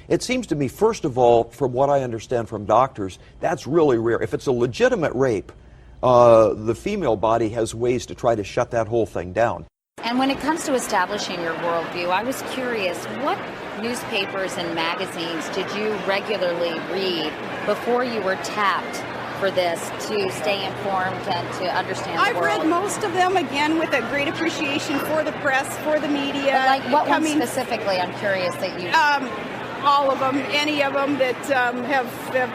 It seems to me, first of all, from what I understand from doctors, that's really rare. If it's a legitimate rape, the female body has ways to try to shut that whole thing down. And when it comes to establishing your worldview, I was curious, what newspapers and magazines did you regularly read before you were tapped for this to stay informed and to understand the world? I've read most of them, again, with a great appreciation for the press, for the media. But like what ones specifically? I'm curious that you... all of them, any of them that have...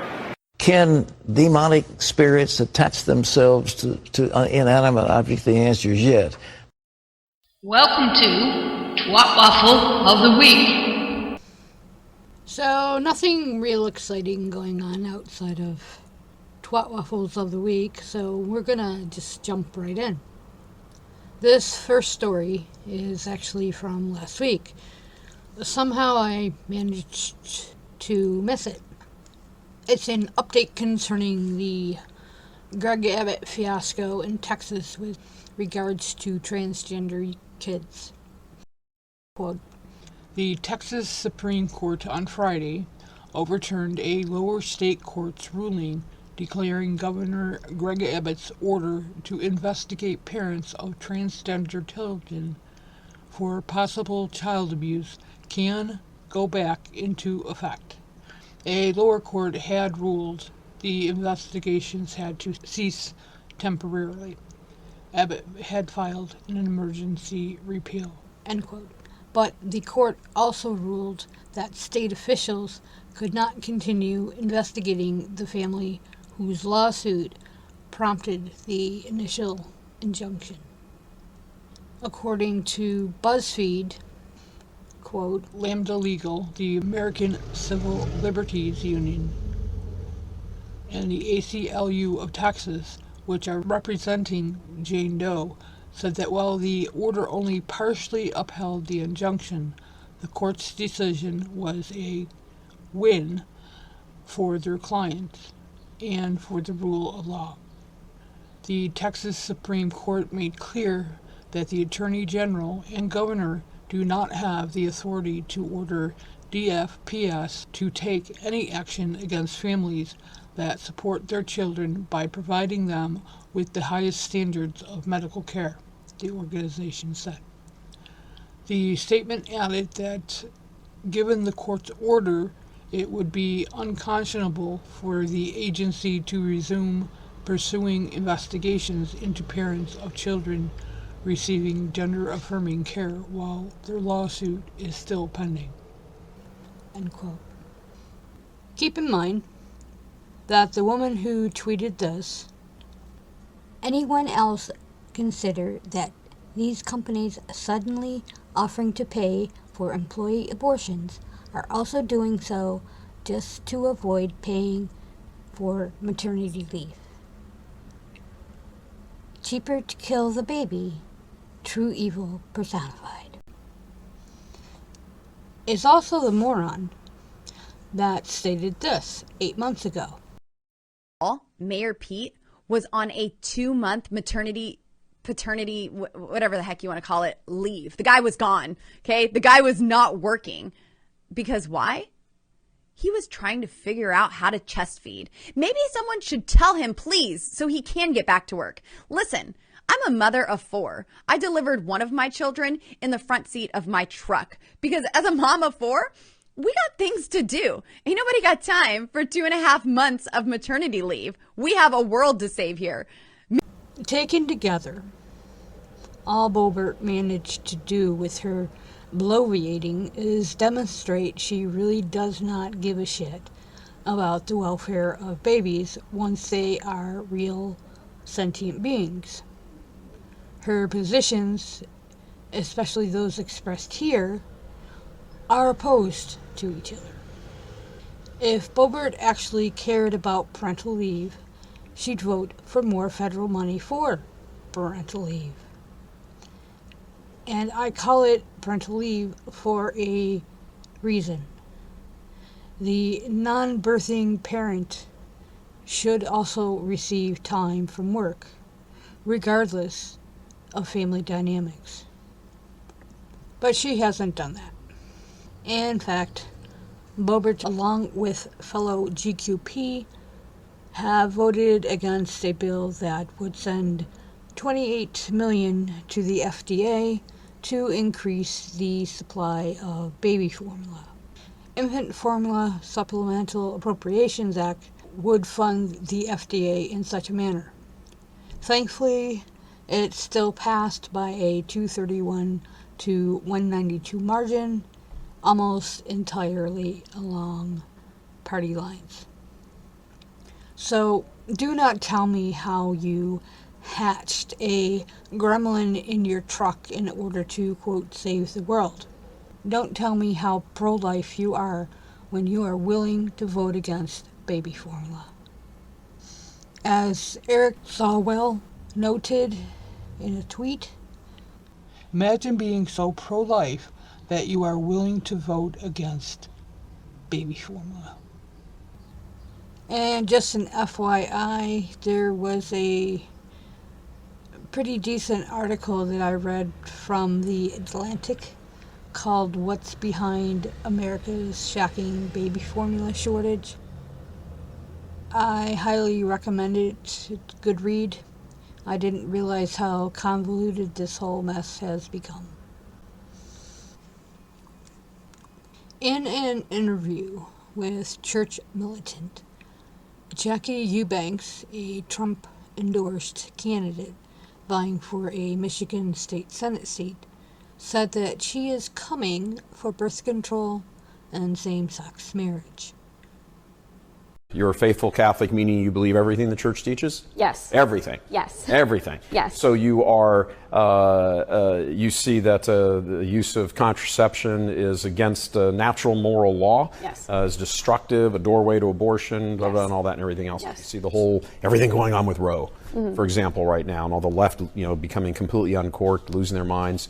Can demonic spirits attach themselves to inanimate objects? The answer is yes. Welcome to Twat Waffle of the Week. So, nothing real exciting going on outside of Twat Waffles of the Week, so we're gonna just jump right in. This first story is actually from last week. Somehow I managed to miss it. It's an update concerning the Greg Abbott fiasco in Texas with regards to transgender kids. Quote, the Texas Supreme Court on Friday overturned a lower state court's ruling declaring Governor Greg Abbott's order to investigate parents of transgender children for possible child abuse can go back into effect. A lower court had ruled the investigations had to cease temporarily. Abbott had filed an emergency repeal. End quote. But the court also ruled that state officials could not continue investigating the family whose lawsuit prompted the initial injunction. According to BuzzFeed, quote, Lambda Legal, the American Civil Liberties Union, and the ACLU of Texas, which are representing Jane Doe, said that while the order only partially upheld the injunction, the court's decision was a win for their clients and for the rule of law. The Texas Supreme Court made clear that the Attorney General and Governor do not have the authority to order DFPS to take any action against families that support their children by providing them with the highest standards of medical care, the organization said. The statement added that, given the court's order, it would be unconscionable for the agency to resume pursuing investigations into parents of children receiving gender-affirming care while their lawsuit is still pending. End quote. Keep in mind that the woman who tweeted this, anyone else consider that these companies suddenly offering to pay for employee abortions are also doing so just to avoid paying for maternity leave. Cheaper to kill the baby, true evil personified. Is also the moron that stated this 8 months ago. Mayor Pete was on a 2-month paternity, whatever the heck you want to call it, leave. The guy was gone, okay? The guy was not working. Because why? He was trying to figure out how to chest feed. Maybe someone should tell him, please, so he can get back to work. Listen, I'm a mother of 4. I delivered one of my children in the front seat of my truck because as a mom of 4, we got things to do. Ain't nobody got time for 2.5 months of maternity leave. We have a world to save here. Taken together, all Boebert managed to do with her bloviating is demonstrate she really does not give a shit about the welfare of babies once they are real sentient beings. Her positions, especially those expressed here, are opposed to each other. If Boebert actually cared about parental leave, she'd vote for more federal money for parental leave. And I call it parental leave for a reason. The non-birthing parent should also receive time from work, regardless of family dynamics. But she hasn't done that. In fact, Boebert, along with fellow GQP, have voted against a bill that would send $28 million to the FDA to increase the supply of baby formula. Infant Formula Supplemental Appropriations Act would fund the FDA in such a manner. Thankfully, it still passed by a 231 to 192 margin, almost entirely along party lines. So do not tell me how you hatched a gremlin in your truck in order to, quote, save the world. Don't tell me how pro-life you are when you are willing to vote against baby formula. As Eric Swalwell noted in a tweet, Imagine being so pro-life that you are willing to vote against baby formula. and just an FYI, there was a pretty decent article that I read from The Atlantic called What's Behind America's Shocking Baby Formula Shortage. I highly recommend it. It's a good read. I didn't realize how convoluted this whole mess has become. In an interview with Church Militant, Jackie Eubanks, a Trump-endorsed candidate vying for a Michigan State Senate seat, said that she is coming for birth control and same-sex marriage. You're a faithful Catholic, meaning you believe everything the church teaches? Yes. Everything? Yes. Everything? Yes. So you are, you see that the use of contraception is against natural moral law? Yes. Is destructive, a doorway to abortion, blah, blah, and all that and everything else. Yes. You see the whole, everything going on with Roe, for example, right now, and all the left, becoming completely uncorked, losing their minds.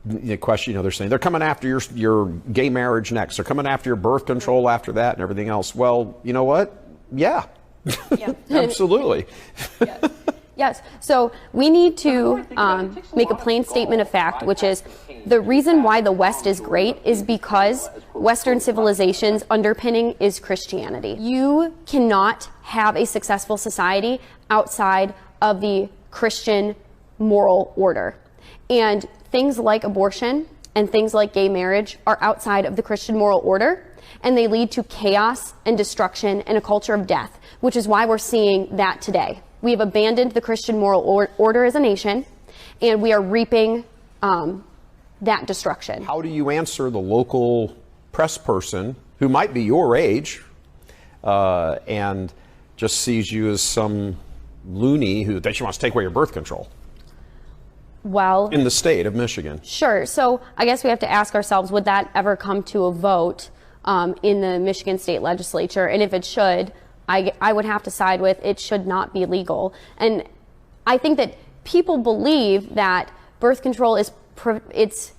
The question, they're saying they're coming after your gay marriage next. They're coming after your birth control after that and everything else. Well, you know what? Yeah, absolutely. Yes. So we need to make a plain statement of fact, which is the reason why the West is great is because Western civilization's underpinning is Christianity. You cannot have a successful society outside of the Christian moral order. And things like abortion and things like gay marriage are outside of the Christian moral order, and they lead to chaos and destruction and a culture of death, which is why we're seeing that today. We have abandoned the Christian moral order as a nation, and we are reaping that destruction. How do you answer the local press person who might be your age and just sees you as some loony who she wants to take away your birth control? Well, in the state of Michigan. Sure. So I guess we have to ask ourselves, would that ever come to a vote in the Michigan State Legislature? And if it should, I would have to side with it should not be legal. And I think that people believe that birth control is it's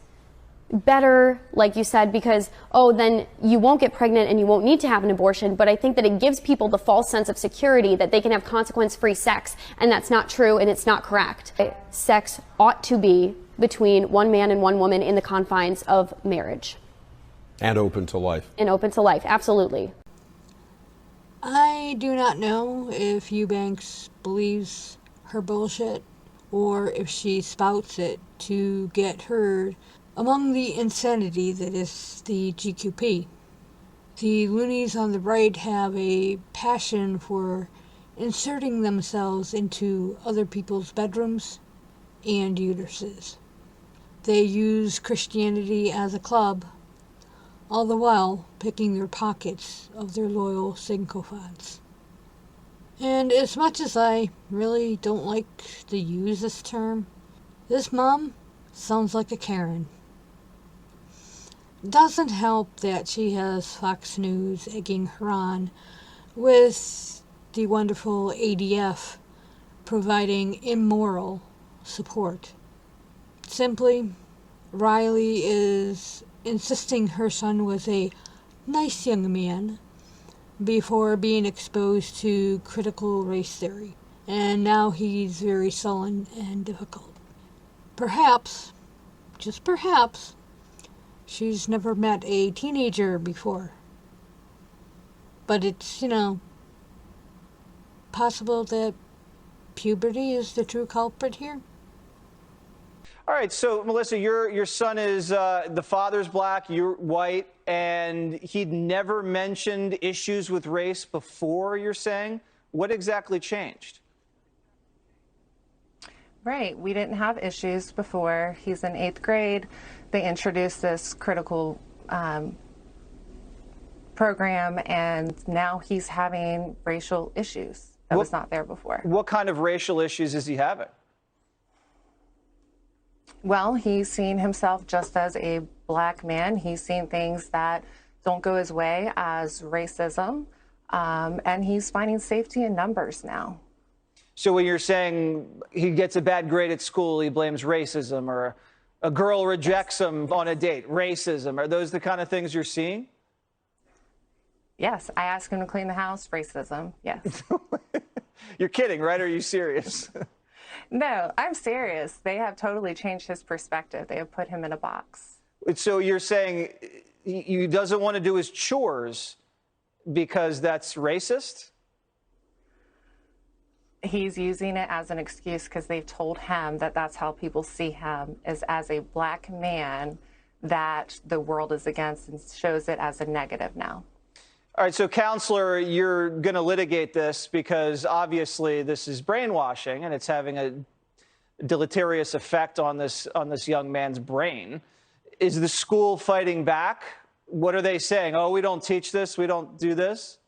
better, like you said, because, then you won't get pregnant and you won't need to have an abortion. But I think that it gives people the false sense of security that they can have consequence-free sex, and that's not true and it's not correct. Sex ought to be between one man and one woman in the confines of marriage. And open to life. And open to life, absolutely. I do not know if Eubanks believes her bullshit or if she spouts it to get heard among the insanity that is the GQP. The loonies on the right have a passion for inserting themselves into other people's bedrooms and uteruses. They use Christianity as a club, all the while picking their pockets of their loyal sycophants. And as much as I really don't like to use this term, this mom sounds like a Karen. Doesn't help that she has Fox News egging her on, with the wonderful ADF providing immoral support. Simply, Riley is insisting her son was a nice young man before being exposed to critical race theory, and now he's very sullen and difficult. Perhaps, just perhaps, She's never met a teenager before. But it's, possible that puberty is the true culprit here. All right, so Melissa, your son is, the father's black, you're white, and he'd never mentioned issues with race before, you're saying? What exactly changed? Right, we didn't have issues before. He's in 8th grade. They introduced this critical program, and now he's having racial issues that was not there before. What kind of racial issues is he having? Well, he's seen himself just as a black man. He's seen things that don't go his way as racism, and he's finding safety in numbers now. So when you're saying he gets a bad grade at school, he blames racism, or a girl rejects him on a date, racism, are those the kind of things you're seeing? Yes, I ask him to clean the house, racism, yes. You're kidding, right? Or are you serious? No, I'm serious. They have totally changed his perspective. They have put him in a box. So you're saying he doesn't want to do his chores because that's racist? He's using it as an excuse because they've told him that that's how people see him, is as a black man that the world is against, and shows it as a negative now. All right, so counselor, you're going to litigate this because obviously this is brainwashing and it's having a deleterious effect on this young man's brain. Is the school fighting back? What are they saying? Oh, we don't teach this, we don't do this?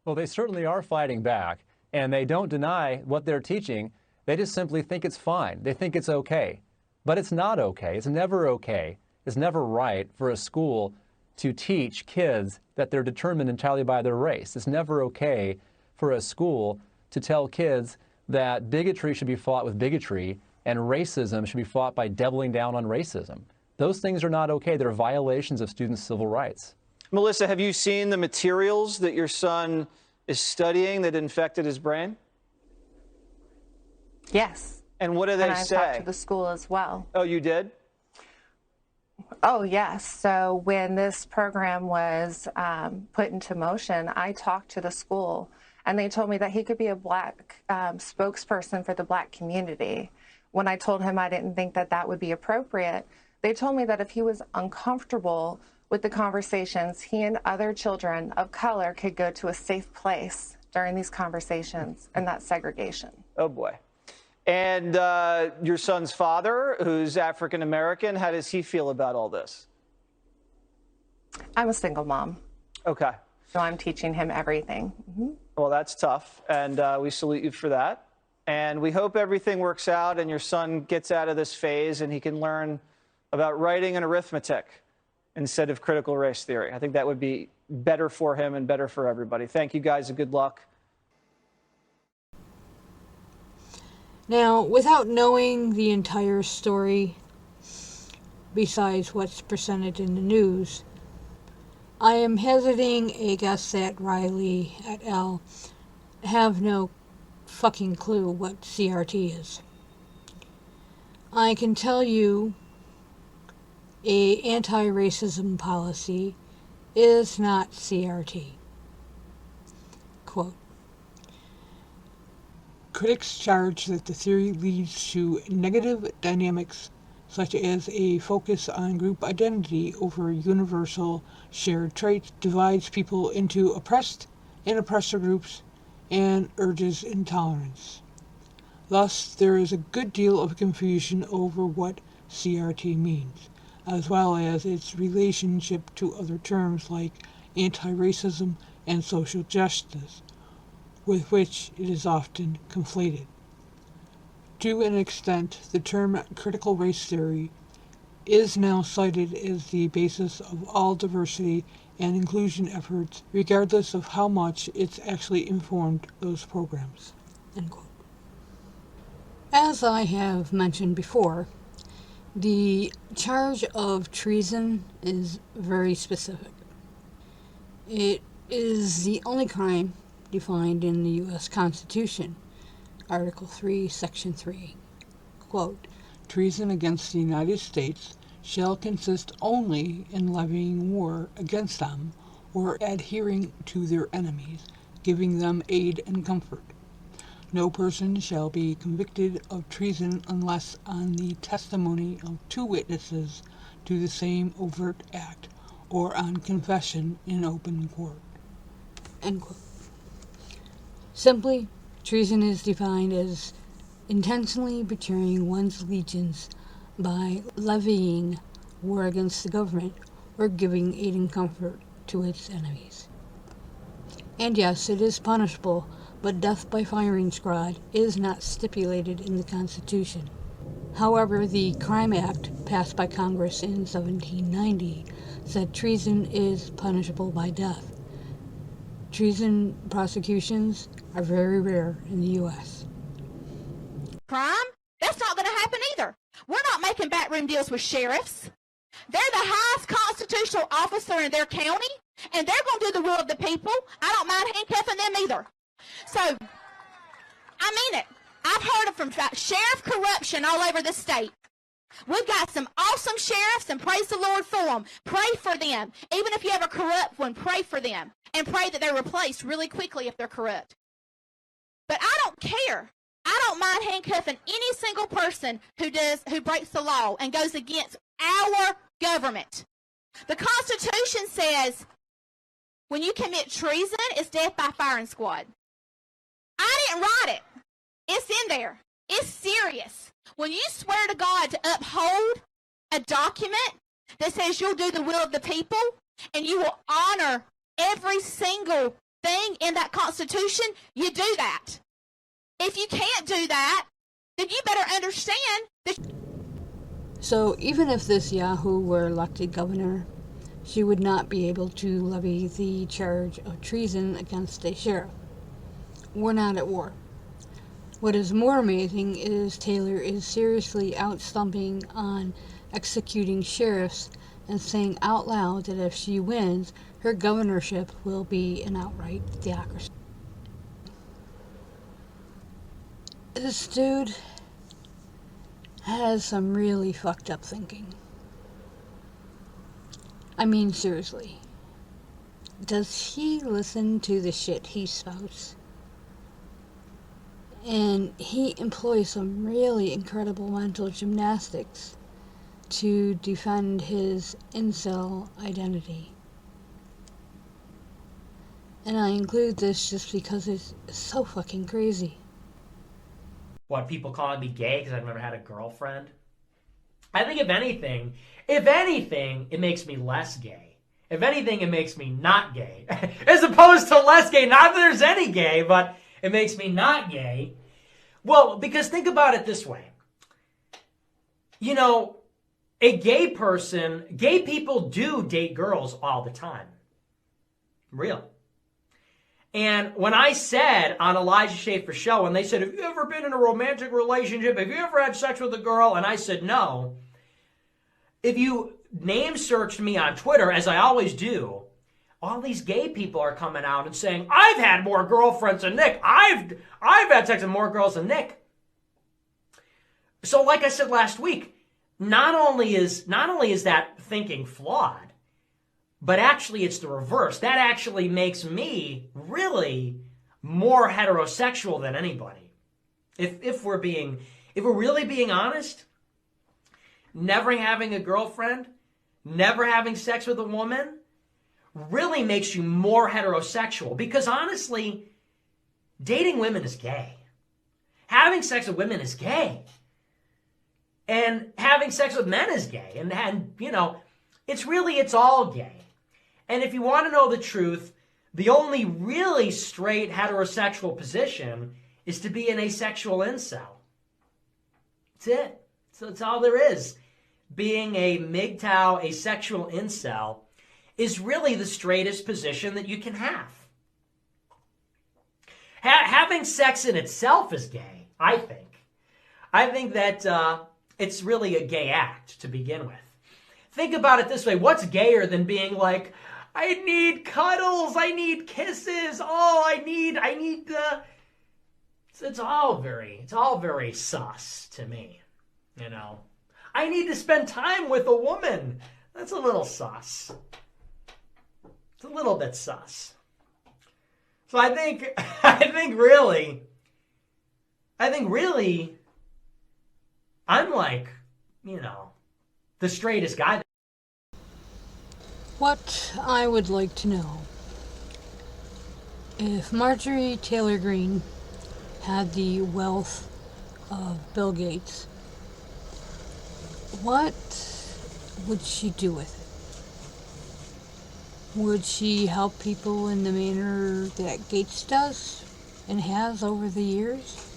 Well, they certainly are fighting back, and they don't deny what they're teaching. They just simply think it's fine. They think it's okay. But it's not okay. It's never okay. It's never right for a school to teach kids that they're determined entirely by their race. It's never okay for a school to tell kids that bigotry should be fought with bigotry and racism should be fought by doubling down on racism. Those things are not okay. They're violations of students' civil rights. Melissa, have you seen the materials that your son is studying that infected his brain? Yes. And what do they say? And I talked to the school as well. Oh, you did? Oh, yes. So when this program was put into motion, I talked to the school, and they told me that he could be a black spokesperson for the black community. When I told him I didn't think that that would be appropriate, they told me that if he was uncomfortable with the conversations, he and other children of color could go to a safe place during these conversations, and that's segregation. Oh, boy. And your son's father, who's African-American, how does he feel about all this? I'm a single mom. Okay. So I'm teaching him everything. Mm-hmm. Well, that's tough, and we salute you for that. And we hope everything works out and your son gets out of this phase and he can learn about writing and arithmetic instead of critical race theory. I think that would be better for him and better for everybody. Thank you guys, and good luck. Now, without knowing the entire story, besides what's presented in the news, I am hesitating a guess that Riley et al. Have no fucking clue what CRT is. I can tell you a anti-racism policy is not CRT. Quote, critics charge that the theory leads to negative dynamics such as a focus on group identity over universal shared traits, divides people into oppressed and oppressor groups, and urges intolerance. Thus, there is a good deal of confusion over what CRT means, as well as its relationship to other terms like anti-racism and social justice, with which it is often conflated. To an extent, the term critical race theory is now cited as the basis of all diversity and inclusion efforts, regardless of how much it's actually informed those programs. End quote. As I have mentioned before, the charge of treason is very specific. It is the only crime defined in the U.S. Constitution, Article 3, Section 3. Quote, treason against the United States, shall consist only in levying war against them or adhering to their enemies, giving them aid and comfort. No person shall be convicted of treason unless on the testimony of 2 witnesses to the same overt act, or on confession in open court. End quote. Simply, treason is defined as intentionally betraying one's allegiance by levying war against the government or giving aid and comfort to its enemies. And yes, it is punishable, but death by firing squad is not stipulated in the Constitution. However, the Crime Act, passed by Congress in 1790, said treason is punishable by death. Treason prosecutions are very rare in the U.S. Crime? That's not going to happen either. We're not making backroom deals with sheriffs. They're the highest constitutional officer in their county, and they're going to do the will of the people. I don't mind handcuffing them either. So, I mean it. I've heard of from sheriff corruption all over the state. We've got some awesome sheriffs, and praise the Lord for them. Pray for them. Even if you have a corrupt one, pray for them. And pray that they're replaced really quickly if they're corrupt. But I don't care. I don't mind handcuffing any single person who breaks the law and goes against our government. The Constitution says when you commit treason, it's death by firing squad. I didn't write it. It's in there. It's serious. When you swear to God to uphold a document that says you'll do the will of the people and you will honor every single thing in that Constitution, you do that. If you can't do that, then you better understand that. So even if this Yahoo were elected governor, she would not be able to levy the charge of treason against a sheriff. We're not at war. What is more amazing is Taylor is seriously outstumping on executing sheriffs and saying out loud that if she wins, her governorship will be an outright theocracy. This dude has some really fucked up thinking. I mean, seriously. Does he listen to the shit he spouts? And he employs some really incredible mental gymnastics to defend his incel identity. And I include this just because it's so fucking crazy. What, people calling me gay because I've never had a girlfriend? I think if anything, it makes me less gay. If anything, it makes me not gay. As opposed to less gay. Not that there's any gay, but it makes me not gay. Well, because think about it this way. You know, a gay people do date girls all the time. Real. And when I said on Elijah Schaefer's show, and they said, have you ever been in a romantic relationship? Have you ever had sex with a girl? And I said, no. If you name searched me on Twitter, as I always do, all these gay people are coming out and saying, I've had more girlfriends than Nick. I've had sex with more girls than Nick. So like I said last week, not only is that thinking flawed, but actually it's the reverse. That actually makes me really more heterosexual than anybody. If we're really being honest, never having a girlfriend, never having sex with a woman, really makes you more heterosexual. Because honestly, dating women is gay. Having sex with women is gay. And having sex with men is gay. And you know, it's all gay. And if you want to know the truth, the only really straight heterosexual position is to be an asexual incel. That's it. So that's all there is. Being a MGTOW asexual incel is really the straightest position that you can have. Having sex in itself is gay, I think. I think that it's really a gay act to begin with. Think about it this way. What's gayer than being like, I need cuddles, I need kisses, I need it's all very sus to me, you know. I need to spend time with a woman. That's a little sus. It's a little bit sus. So I think really, I'm like, the straightest guy. What I would like to know, if Marjorie Taylor Greene had the wealth of Bill Gates, what would she do with it? Would she help people in the manner that Gates does and has over the years?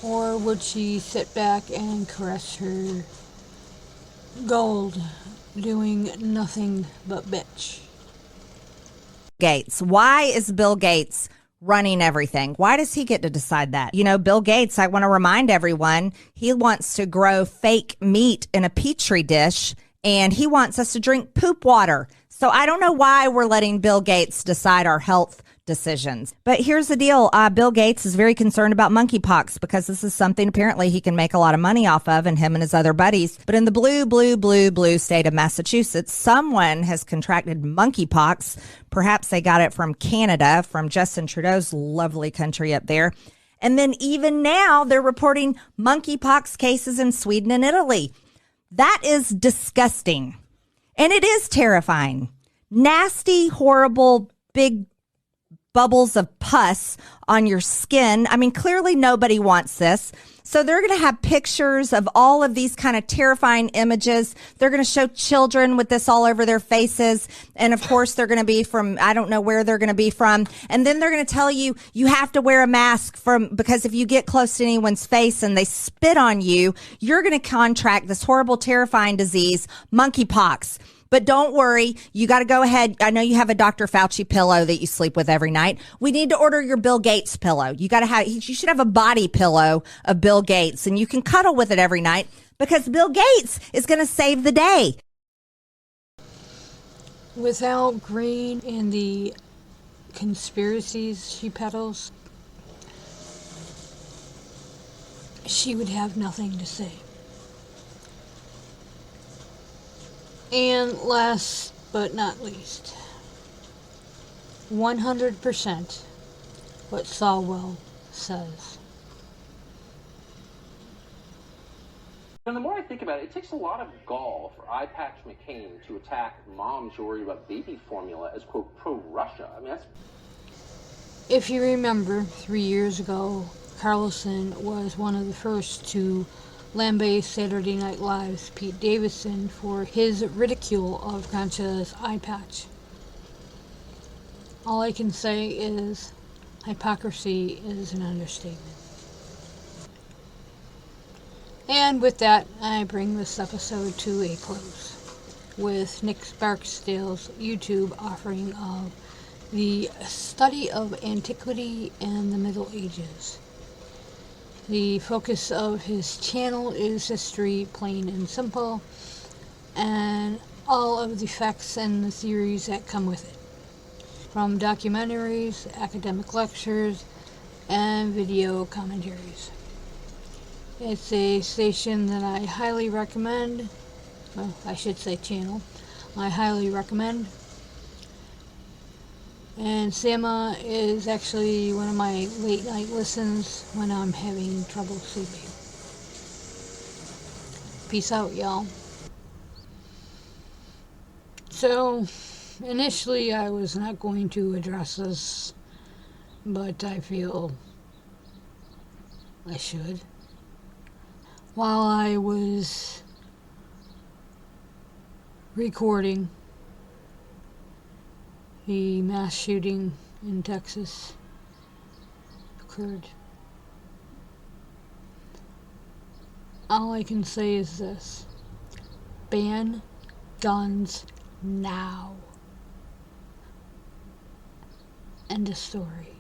Or would she sit back and caress her gold, doing nothing but bitch? Gates. Why is Bill Gates running everything? Why does he get to decide that? Bill Gates, I want to remind everyone, he wants to grow fake meat in a petri dish, and he wants us to drink poop water. So I don't know why we're letting Bill Gates decide our health decisions. But here's the deal. Bill Gates is very concerned about monkeypox because this is something apparently he can make a lot of money off of, and him and his other buddies. But in the blue state of Massachusetts, someone has contracted monkeypox. Perhaps they got it from Canada, from Justin Trudeau's lovely country up there. And then even now they're reporting monkeypox cases in Sweden and Italy. That is disgusting. And it is terrifying. Nasty, horrible, big bubbles of pus on your skin. I mean, clearly nobody wants this. So they're going to have pictures of all of these kind of terrifying images. They're going to show children with this all over their faces. And of course, they're going to be from, I don't know where they're going to be from. And then they're going to tell you, you have to wear a mask because if you get close to anyone's face and they spit on you, you're going to contract this horrible, terrifying disease, monkeypox. But don't worry, you got to go ahead. I know you have a Dr. Fauci pillow that you sleep with every night. We need to order your Bill Gates pillow. You should have a body pillow of Bill Gates, and you can cuddle with it every night because Bill Gates is going to save the day. Without Greene and the conspiracies she peddles, she would have nothing to say. And last but not least, 100% what Falwell says. And the more I think about it, it takes a lot of gall for Eye Patch McCain to attack moms worried about baby formula as, quote, pro-Russia. I mean, that's... If you remember, 3 years ago, Carlson was one of the first to lambaste Saturday Night Live's Pete Davidson for his ridicule of Concha's eye patch. All I can say is hypocrisy is an understatement. And with that, I bring this episode to a close with Nick Barksdale's YouTube offering of the study of antiquity and the Middle Ages. The focus of his channel is history, plain and simple, and all of the facts and the theories that come with it, from documentaries, academic lectures, and video commentaries. It's a station that I highly recommend. Well, I should say channel. I highly recommend. And Sama is actually one of my late night listens when I'm having trouble sleeping. Peace out, y'all. So, initially I was not going to address this, but I feel I should. While I was recording the mass shooting in Texas occurred, all I can say is this: ban guns now. End of story.